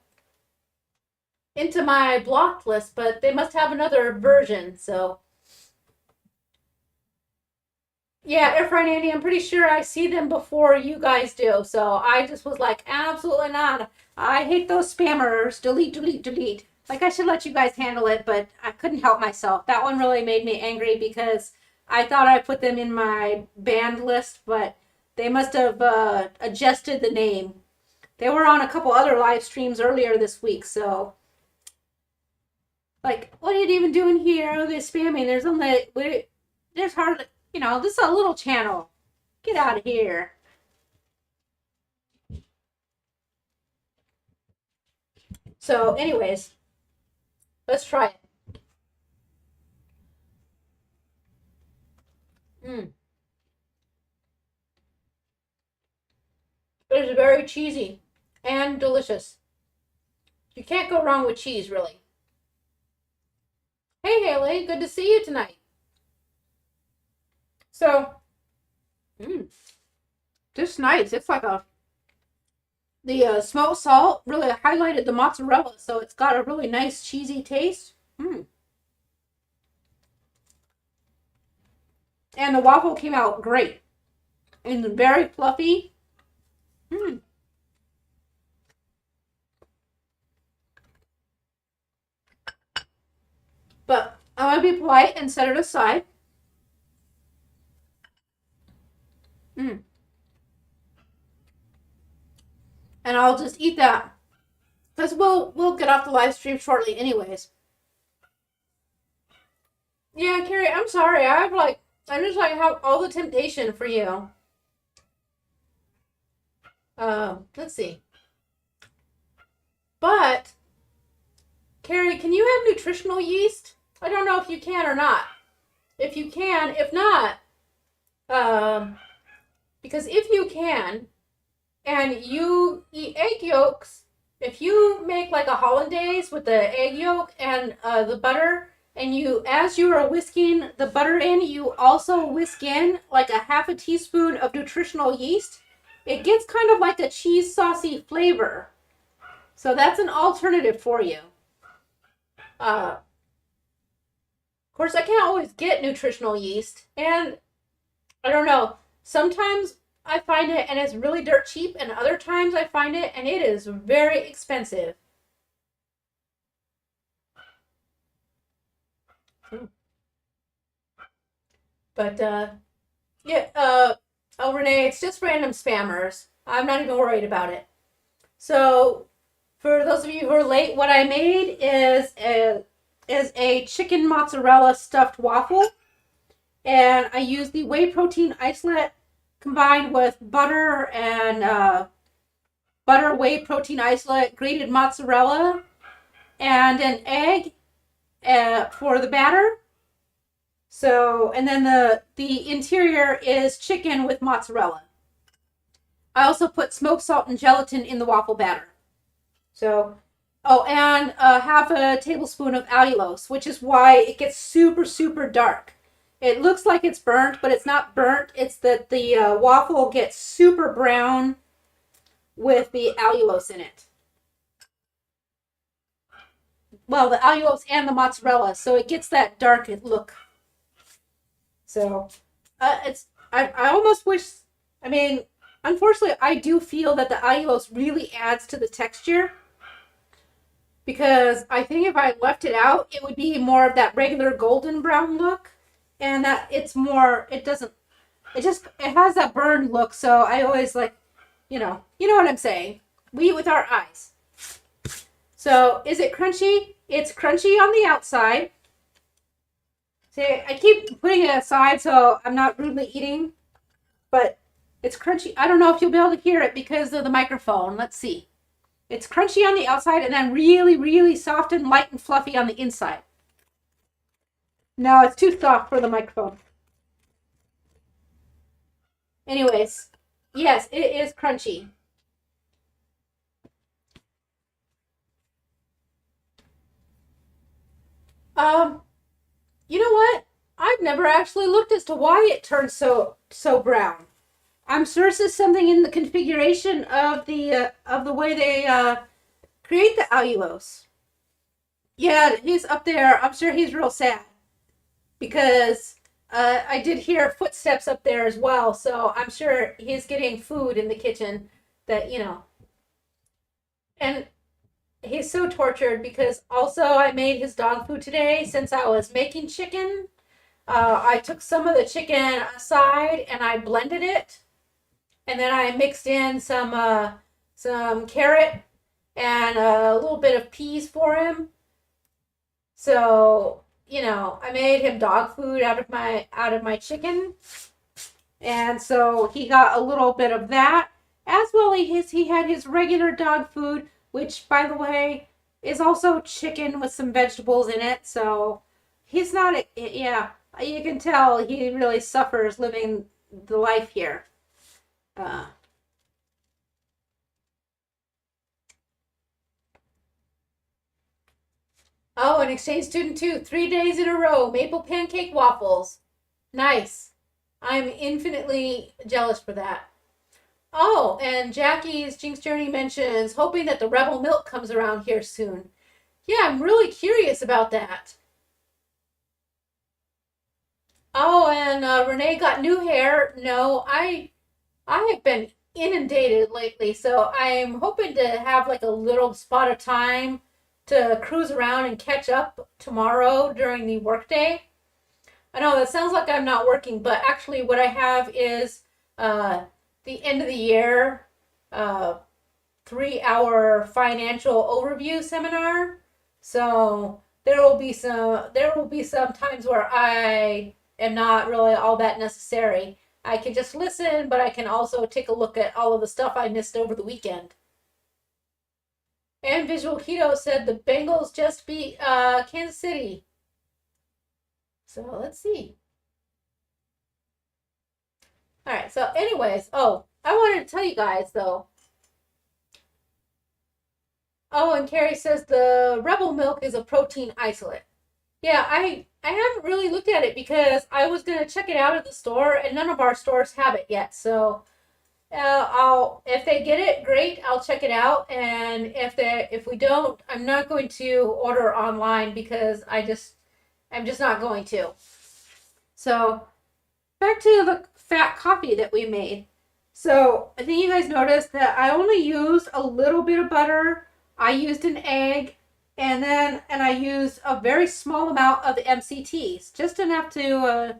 into my blocked list, but they must have another version. So yeah, Airfryer Andy, I'm pretty sure I see them before you guys do. So I just was like, absolutely not. I hate those spammers. Delete, delete, delete. Like I should let you guys handle it, but I couldn't help myself. That one really made me angry because I thought I put them in my banned list, but they must have adjusted the name. They were on a couple other live streams earlier this week, so like, what are you even doing here? Oh, they're spamming. There's hardly, this is a little channel. Get out of here. So, anyways, let's try it. It is very cheesy and delicious. You can't go wrong with cheese, really. Hey, Haley, good to see you tonight. So, just nice. It's like the smoked salt really highlighted the mozzarella, so it's got a really nice cheesy taste. And the waffle came out great and very fluffy. But I'm going to be polite and set it aside. And I'll just eat that. Because we'll get off the live stream shortly anyways. Yeah, Carrie, I'm sorry. I just have all the temptation for you. Let's see. But, Carrie, can you have nutritional yeast? I don't know if you can or not. If you can, if not, because if you can, and you eat egg yolks, if you make like a hollandaise with the egg yolk and the butter, and as you are whisking the butter in, you also whisk in like a half a teaspoon of nutritional yeast, it gets kind of like a cheese saucy flavor. So that's an alternative for you. Of course, I can't always get nutritional yeast, and I don't know, sometimes I find it and it's really dirt cheap, and other times I find it and it is very expensive. But yeah, oh Renee, it's just random spammers. I'm not even worried about it. So for those of you who are late, what I made is a chicken mozzarella stuffed waffle, and I used the whey protein isolate combined with butter and butter, whey protein isolate, grated mozzarella, and an egg for the batter. So, and then the interior is chicken with mozzarella. I also put smoked salt and gelatin in the waffle batter. So, oh, and half a tablespoon of allulose, which is why it gets super, super dark. It looks like it's burnt, but it's not burnt. It's that the waffle gets super brown with the allulose in it. Well, the allulose and the mozzarella, so it gets that dark look. So, I almost wish, I mean, unfortunately, I do feel that the allulose really adds to the texture, because I think if I left it out, it would be more of that regular golden brown look, and that it's more, it doesn't, it has that burned look, so I always like, you know what I'm saying. We eat with our eyes. So is it crunchy? It's crunchy on the outside. See, I keep putting it aside so I'm not rudely eating, but it's crunchy. I don't know if you'll be able to hear it because of the microphone. Let's see. It's crunchy on the outside and then really, really soft and light and fluffy on the inside. No, it's too soft for the microphone. Anyways, yes, it is crunchy. Um, you know what? I've never actually looked as to why it turns so brown. I'm sure this is something in the configuration of the way they create the allulose. Yeah, he's up there. I'm sure he's real sad because I did hear footsteps up there as well. So I'm sure he's getting food in the kitchen that and he's so tortured because also I made his dog food today since I was making chicken. I took some of the chicken aside and I blended it, and then I mixed in some carrot and a little bit of peas for him. So I made him dog food out of my chicken, and so he got a little bit of that as well as he had his regular dog food, which by the way is also chicken with some vegetables in it. So he's not yeah, you can tell he really suffers living the life here. Uh, oh, an exchange student too. 3 days in a row, maple pancake waffles. Nice. I'm infinitely jealous for that. Oh, and Jackie's Jinx Journey mentions hoping that the Rebel Milk comes around here soon. Yeah, I'm really curious about that. Oh, and Renee got new hair. No, I have been inundated lately, so I'm hoping to have like a little spot of time to cruise around and catch up tomorrow during the workday. I know that sounds like I'm not working, but actually, what I have is uh, the end of the year uh, 3 hour financial overview seminar. So there will be some times where I am not really all that necessary. I can just listen, but I can also take a look at all of the stuff I missed over the weekend. And Visual Keto said the Bengals just beat Kansas City. So let's see. All right. So, anyways, I wanted to tell you guys though. Oh, and Carrie says the Rebel Milk is a protein isolate. Yeah, I haven't really looked at it because I was gonna check it out at the store, and none of our stores have it yet. So I'll if they get it, great. I'll check it out, and if we don't, I'm not going to order online because I'm just not going to. So back to the fat coffee that we made. So I think you guys noticed that I only used a little bit of butter. I used an egg, and I used a very small amount of MCTs, just enough to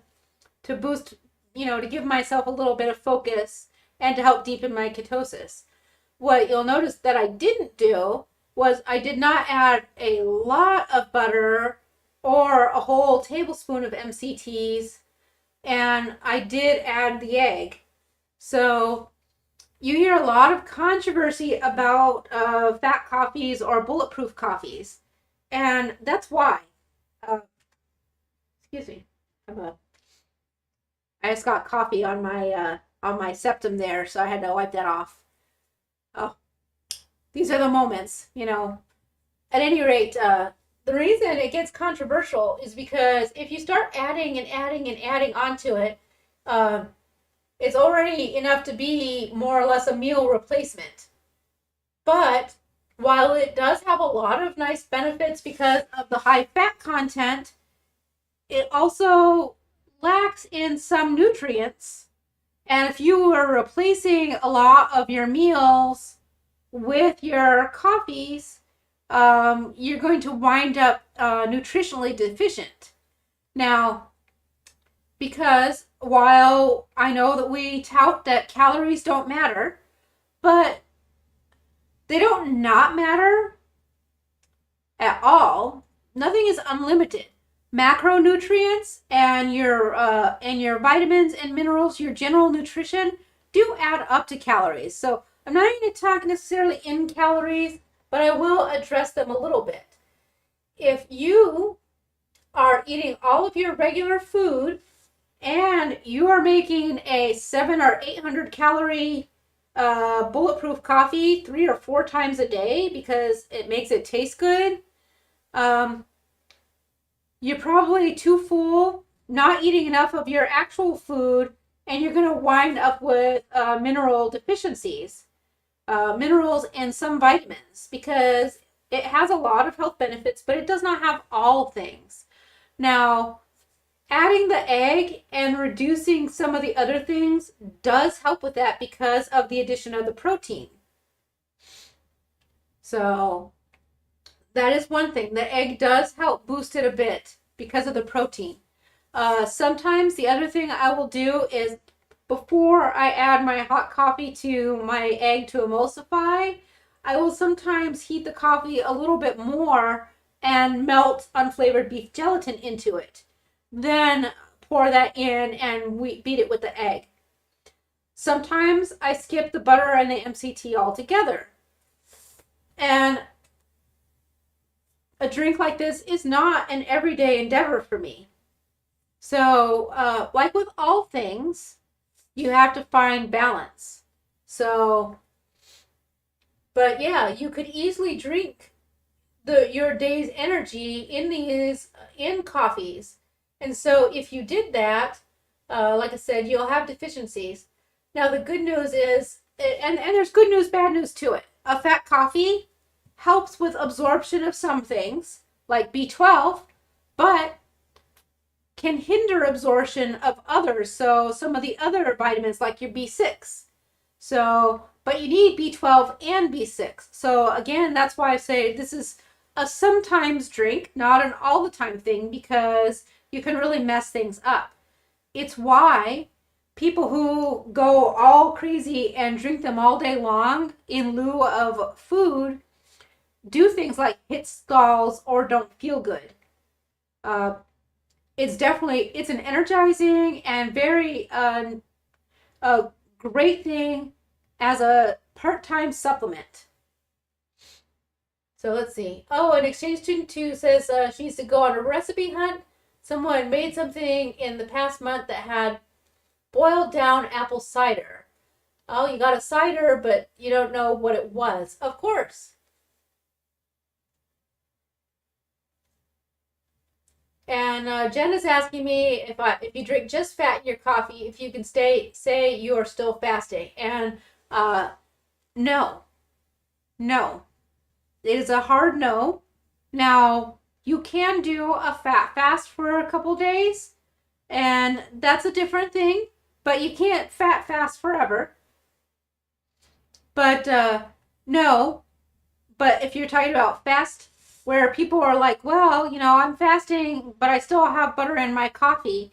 boost, to give myself a little bit of focus and to help deepen my ketosis. What you'll notice that I didn't do was I did not add a lot of butter or a whole tablespoon of MCTs, and I did add the egg. So you hear a lot of controversy about fat coffees or bulletproof coffees, and that's why. Uh, excuse me. I just got coffee on my septum there, so I had to wipe that off. Oh, these are the moments. At any rate, the reason it gets controversial is because if you start adding and adding and adding onto it, uh, it's already enough to be more or less a meal replacement. But while it does have a lot of nice benefits because of the high fat content, it also lacks in some nutrients. And if you are replacing a lot of your meals with your coffees, you're going to wind up nutritionally deficient. Now, because while I know that we tout that calories don't matter, but they don't not matter at all. Nothing is unlimited. Macronutrients and your vitamins and minerals, your general nutrition, do add up to calories. So I'm not going to talk necessarily in calories, but I will address them a little bit. If you are eating all of your regular food and you are making a 700 or 800 calorie bulletproof coffee 3 or 4 times a day because it makes it taste good, you're probably too full, not eating enough of your actual food, and you're going to wind up with mineral deficiencies, minerals and some vitamins, because it has a lot of health benefits, but it does not have all things. Now, adding the egg and reducing some of the other things does help with that because of the addition of the protein. So that is one thing. The egg does help boost it a bit because of the protein. Sometimes the other thing I will do is before I add my hot coffee to my egg to emulsify, I will sometimes heat the coffee a little bit more and melt unflavored beef gelatin into it. Then pour that in and beat it with the egg. Sometimes I skip the butter and the MCT altogether. And a drink like this is not an everyday endeavor for me. So, like with all things, you have to find balance. So, but yeah, you could easily drink your day's energy in coffees. And so if you did that, like I said, you'll have deficiencies. Now the good news is, and there's good news, bad news to it. A fat coffee helps with absorption of some things, like B12, but can hinder absorption of others. So some of the other vitamins, like your B6. So, but you need B12 and B6. So again, that's why I say this is a sometimes drink, not an all the time thing, because you can really mess things up. It's why people who go all crazy and drink them all day long in lieu of food do things like hit stalls or don't feel good. It's an energizing and very a great thing as a part-time supplement. So let's see. Oh, an exchange student 2 says she needs to go on a recipe hunt. Someone made something in the past month that had boiled down apple cider. Oh, you got a cider, but you don't know what it was. Of course. And Jen is asking me if you drink just fat in your coffee, if you can say you are still fasting. And no. It is a hard no. Now, you can do a fat fast for a couple days, and that's a different thing, but you can't fat fast forever. But no, but if you're talking about fast, where people are like, well, I'm fasting, but I still have butter in my coffee,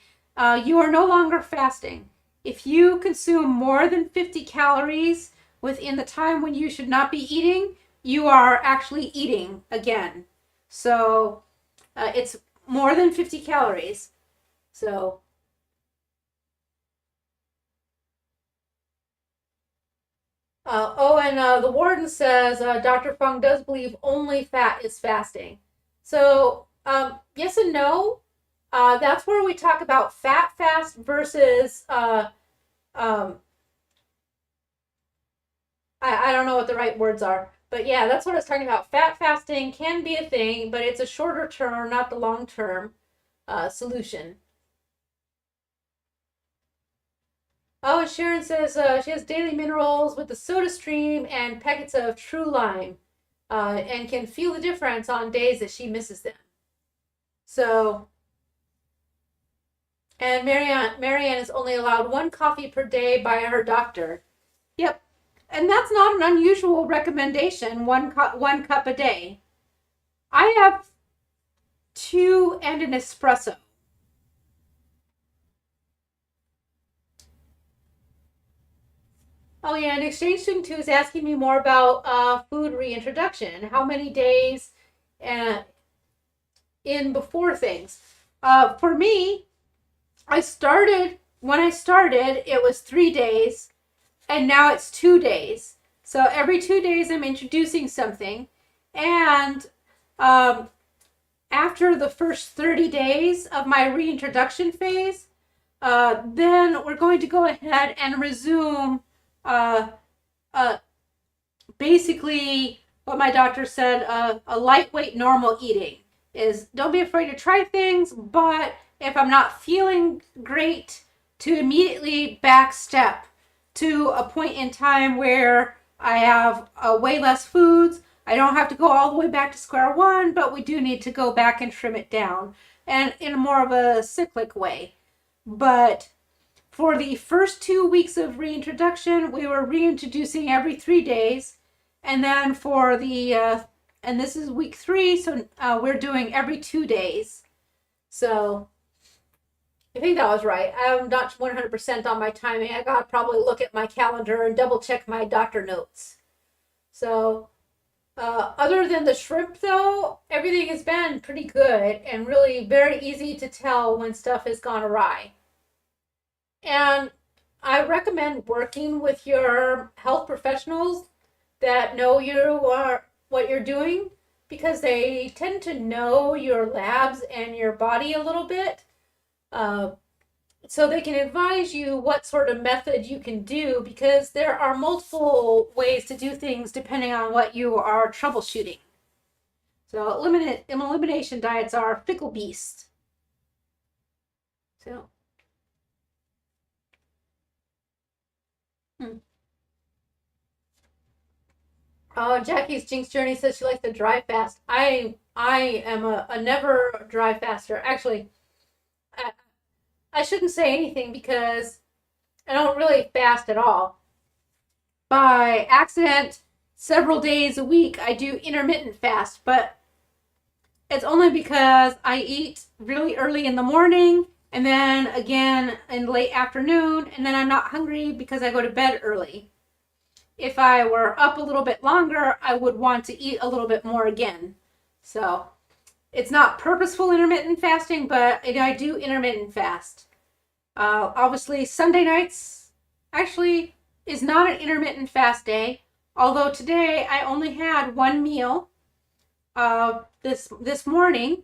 you are no longer fasting. If you consume more than 50 calories within the time when you should not be eating, you are actually eating again. So it's more than 50 calories. So the warden says Dr. Fung does believe only fat is fasting. So yes and no. That's where we talk about fat fast versus I don't know what the right words are. But yeah, that's what I was talking about. Fat fasting can be a thing, but it's a shorter term, not the long term solution. Oh, and Sharon says she has daily minerals with the soda stream and packets of True Lime, and can feel the difference on days that she misses them. So, and Marianne is only allowed 1 coffee per day by her doctor. Yep. And that's not an unusual recommendation, one cup a day. I have 2 and an espresso. Oh yeah, and exchange student 2 is asking me more about food reintroduction. How many days uh, in before things? For me, when I started, it was 3 days, and now it's 2 days. So every 2 days, I'm introducing something, and um, after the first 30 days of my reintroduction phase, then we're going to go ahead and resume uh, uh, basically what my doctor said, a lightweight normal eating is don't be afraid to try things, but if I'm not feeling great, to immediately back step to a point in time where I have way less foods. I don't have to go all the way back to square one, but we do need to go back and trim it down, and in more of a cyclic way. But for the first 2 weeks of reintroduction, we were reintroducing every 3 days. And then for and this is week 3, so we're doing every 2 days. So I think that was right. I'm not 100% on my timing. I gotta probably look at my calendar and double check my doctor notes. So other than the shrimp, though, everything has been pretty good and really very easy to tell when stuff has gone awry. And I recommend working with your health professionals that know what you're doing, because they tend to know your labs and your body a little bit. So they can advise you what sort of method you can do, because there are multiple ways to do things depending on what you are troubleshooting. So elimination diets are fickle beasts. So. Oh, Jackie's Jinx Journey says she likes to dry fast. I am a never dry faster. Actually, I shouldn't say anything because I don't really fast at all. By accident, several days a week, I do intermittent fast, but it's only because I eat really early in the morning and then again in late afternoon, and then I'm not hungry because I go to bed early. If I were up a little bit longer, I would want to eat a little bit more again. So it's not purposeful intermittent fasting, but I do intermittent fast. Obviously, Sunday nights actually is not an intermittent fast day. Although today I only had one meal this morning,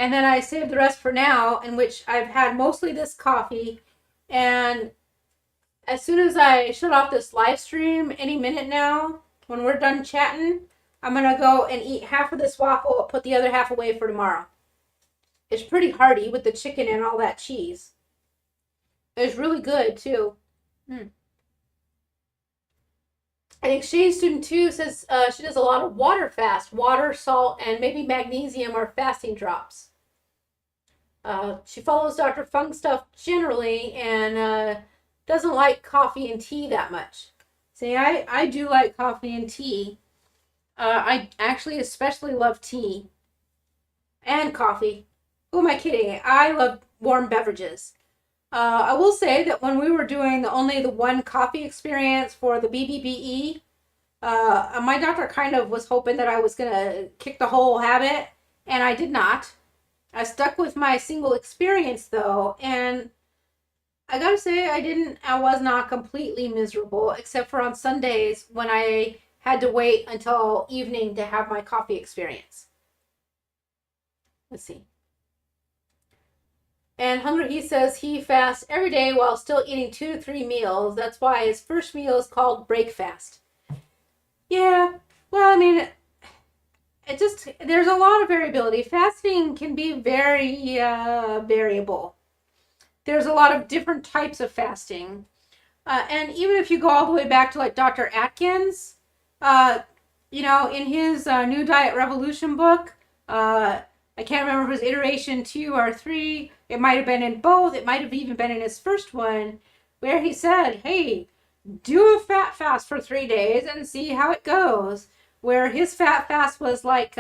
and then I saved the rest for now, in which I've had mostly this coffee. And as soon as I shut off this live stream, any minute now, when we're done chatting, I'm going to go and eat half of this waffle, put the other half away for tomorrow. It's pretty hearty with the chicken and all that cheese. It's really good, too. I think Exchange Student 2 says she does a lot of water fast. Water, salt, and maybe magnesium are fasting drops. She follows Dr. Fung stuff generally, and doesn't like coffee and tea that much. See, I do like coffee and tea. I actually especially love tea and coffee. Who am I kidding? I love warm beverages. I will say that when we were doing only the one coffee experience for the BBBE, my doctor kind of was hoping that I was going to kick the whole habit, and I did not. I stuck with my single experience, though, and I gotta say, I was not completely miserable, except for on Sundays when I had to wait until evening to have my coffee experience. Let's see. And Hungry, he says he fasts every day while still eating 2 to 3 meals. That's why his first meal is called break fast. Yeah, well, I mean, there's a lot of variability. Fasting can be very variable. There's a lot of different types of fasting. And even if you go all the way back to like Dr. Atkins, in his New Diet Revolution book, I can't remember if it was iteration 2 or 3. It might have been in both. It might have even been in his first one, where he said, hey, do a fat fast for 3 days and see how it goes. Where his fat fast was like,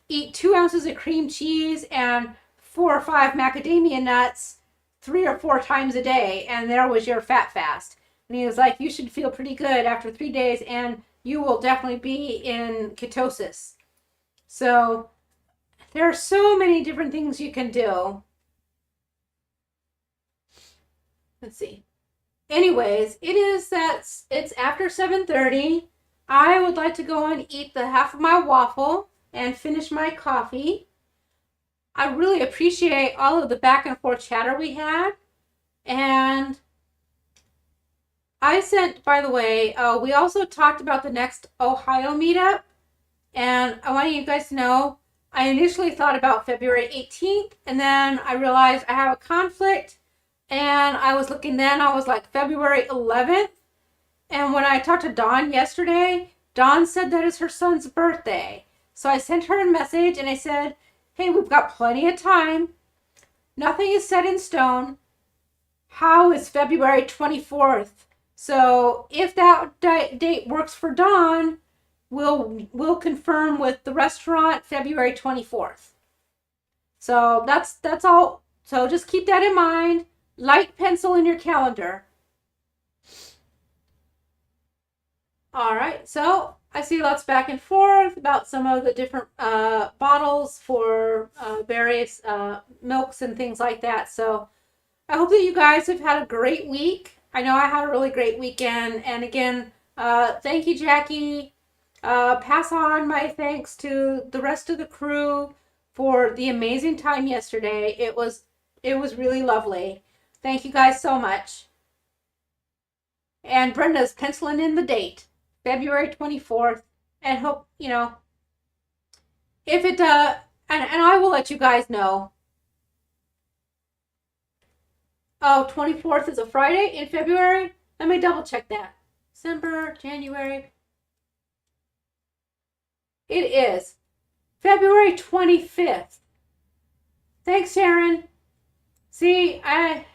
eat 2 ounces of cream cheese and 4 or 5 macadamia nuts 3 or 4 times a day, and there was your fat fast. And he was like, you should feel pretty good after 3 days, and you will definitely be in ketosis. So there are so many different things you can do. Let's see. Anyways, it's after 7:30. I would like to go and eat the half of my waffle and finish my coffee. I really appreciate all of the back and forth chatter we had. And I sent, by the way, we also talked about the next Ohio meetup. And I want you guys to know, I initially thought about February 18th, and then I realized I have a conflict. And I was looking then, I was like February 11th. And when I talked to Dawn yesterday, Dawn said that is her son's birthday. So I sent her a message and I said, hey, we've got plenty of time. Nothing is set in stone. How is February 24th? So if that date works for Dawn, we'll confirm with the restaurant February 24th. So that's all. So just keep that in mind. Light pencil in your calendar. All right, so I see lots back and forth about some of the different bottles for various milks and things like that. So I hope that you guys have had a great week. I know I had a really great weekend. And again, thank you, Jackie. Pass on my thanks to the rest of the crew for the amazing time yesterday. It was really lovely. Thank you guys so much. And Brenda's penciling in the date, February 24th. And hope, if it, and I will let you guys know. Oh, 24th is a Friday in February? Let me double check that. December, January. It is February 25th. Thanks, Sharon. See, I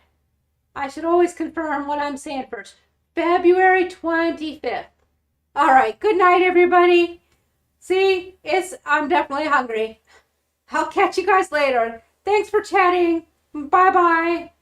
should always confirm what I'm saying first. February 25th. All right. Good night, everybody. See, I'm definitely hungry. I'll catch you guys later. Thanks for chatting. Bye-bye.